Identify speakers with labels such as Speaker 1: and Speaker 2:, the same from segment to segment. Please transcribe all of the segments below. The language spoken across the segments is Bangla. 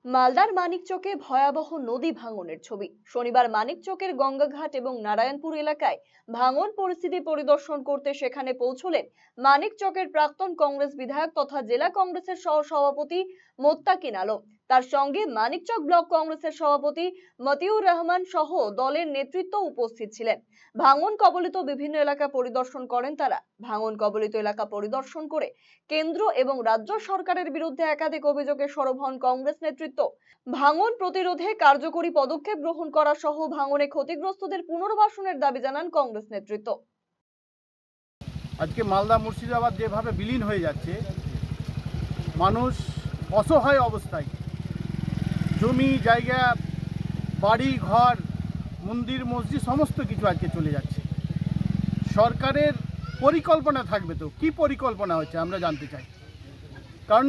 Speaker 1: মালদার মানিকচকে ভয়াবহ নদী ভাঙনের ছবি। শনিবার মানিকচকের গঙ্গাঘাট এবং নারায়ণপুর এলাকায় ভাঙন পরিস্থিতি পরিদর্শন করতে সেখানে পৌঁছলেন মানিকচকের প্রাক্তন কংগ্রেস বিধায়ক তথা জেলা কংগ্রেসের সহ সভাপতি মোত্তাকিন আলম। তার সঙ্গে মানিকচক ব্লক কংগ্রেসের সভাপতি মতিউর রহমান সহ দলের নেতৃত্ব উপস্থিত ছিলেন। ভাঙন কবলিত বিভিন্ন এলাকা পরিদর্শন করেন তারা। ভাঙন কবলিত এলাকা পরিদর্শন করে কেন্দ্র এবং রাজ্য সরকারের বিরুদ্ধে একাধিক অভিযোগে সরব হন কংগ্রেস নেতৃত্ব। ভাঙন প্রতিরোধে কার্যকরী পদক্ষেপ গ্রহণ করা সহ ভাঙনে ক্ষতিগ্রস্তদের পুনর্বাসনের দাবি জানান কংগ্রেস নেতৃত্ব।
Speaker 2: আজকে মালদা মুর্শিদাবাদ যেভাবে বিলীন হয়ে যাচ্ছে, মানুষ অসহায় অবস্থায়, জমি জায়গা, বাড়ি ঘর, মন্দির মসজিদ সমস্ত কিছু আজকে চলে যাচ্ছে। সরকারের পরিকল্পনা থাকবে তো, কি পরিকল্পনা হচ্ছে আমরা জানতে চাই। কারণ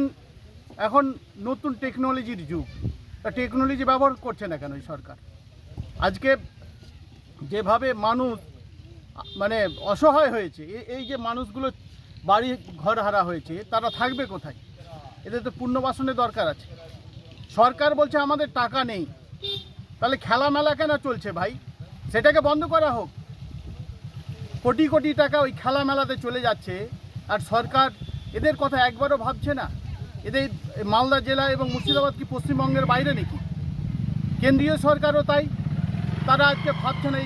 Speaker 2: এখন নতুন টেকনোলজির যুগ, তা টেকনোলজি ব্যবহার করছে না কেন এই সরকার? আজকে যেভাবে মানুষ মানে অসহায় হয়েছে, এই যে মানুষগুলো বাড়ি ঘর হারা হয়েছে, তারা থাকবে কোথায়? এদের তো পুনর্বাসনের দরকার আছে। সরকার বলছে আমাদের টাকা নেই, তাহলে খেলা মেলা কেন চলছে ভাই? সেটাকে বন্ধ করা হোক। কোটি কোটি টাকা ওই খেলা মেলাতে চলে যাচ্ছে, আর সরকার এদের কথা একবারও ভাবছে না। এদের মালদা জেলা এবং মুর্শিদাবাদ কি পশ্চিমবঙ্গের বাইরে নাকি? কেন্দ্রীয় সরকারও তাই, তারা আজকে ভাবছে না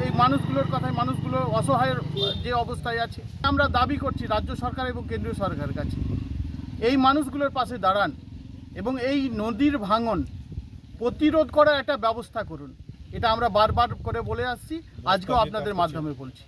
Speaker 2: এই মানুষগুলোর কথায়, মানুষগুলো অসহায়ের যে অবস্থায় আছে। আমরা দাবি করছি রাজ্য সরকার এবং কেন্দ্রীয় সরকারের কাছে, এই মানুষগুলোর পাশে দাঁড়ান এবং এই নদীর ভাঙন প্রতিরোধ করার একটা ব্যবস্থা করুন। এটা আমরা বারবার করে বলে আসছি, আজকেও আপনাদের মাধ্যমে বলছি।